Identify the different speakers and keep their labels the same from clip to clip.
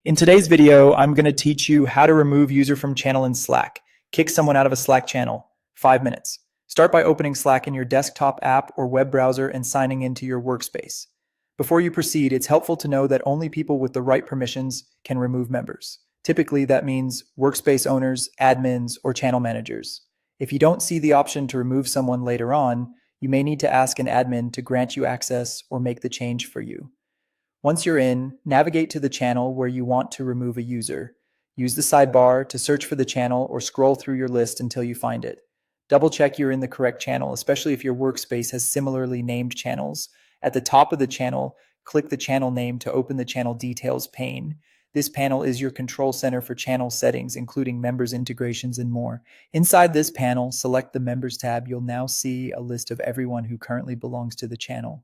Speaker 1: In today's video, I'm going to teach you how to remove user from channel in Slack. Kick someone out of a Slack channel. 5 minutes. Start by opening Slack in your desktop app or web browser and signing into your workspace. Before you proceed, it's helpful to know that only people with the right permissions can remove members. Typically, that means workspace owners, admins, or channel managers. If you don't see the option to remove someone later on, you may need to ask an admin to grant you access or make the change for you. Once you're in, navigate to the channel where you want to remove a user. Use the sidebar to search for the channel or scroll through your list until you find it. Double check you're in the correct channel, especially if your workspace has similarly named channels. At the top of the channel, click the channel name to open the channel details pane. This panel is your control center for channel settings, including members, integrations, and more. Inside this panel, select the Members tab. You'll now see a list of everyone who currently belongs to the channel.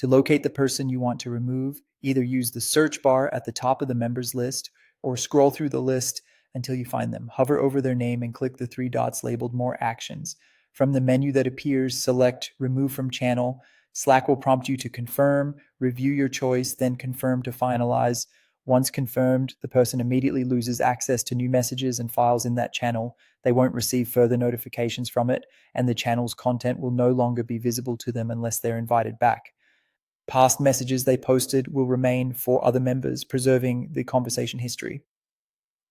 Speaker 1: To locate the person you want to remove, either use the search bar at the top of the members list or scroll through the list until you find them. Hover over their name and click the 3 dots labeled More Actions. From the menu that appears, select Remove from Channel. Slack will prompt you to confirm, review your choice, then confirm to finalize. Once confirmed, the person immediately loses access to new messages and files in that channel. They won't receive further notifications from it, and the channel's content will no longer be visible to them unless they're invited back. Past messages they posted will remain for other members, preserving the conversation history.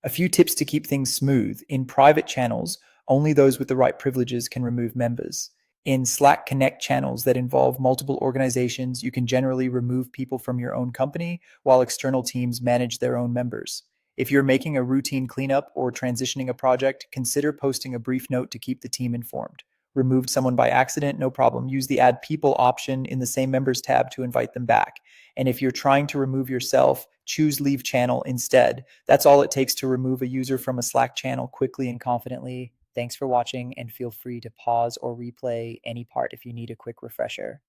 Speaker 1: A few tips to keep things smooth. In private channels, only those with the right privileges can remove members. In Slack Connect channels that involve multiple organizations, you can generally remove people from your own company while external teams manage their own members. If you're making a routine cleanup or transitioning a project, consider posting a brief note to keep the team informed. Removed someone by accident, no problem. Use the Add People option in the same Members tab to invite them back. And if you're trying to remove yourself, choose Leave Channel instead. That's all it takes to remove a user from a Slack channel quickly and confidently. Thanks for watching, and feel free to pause or replay any part if you need a quick refresher.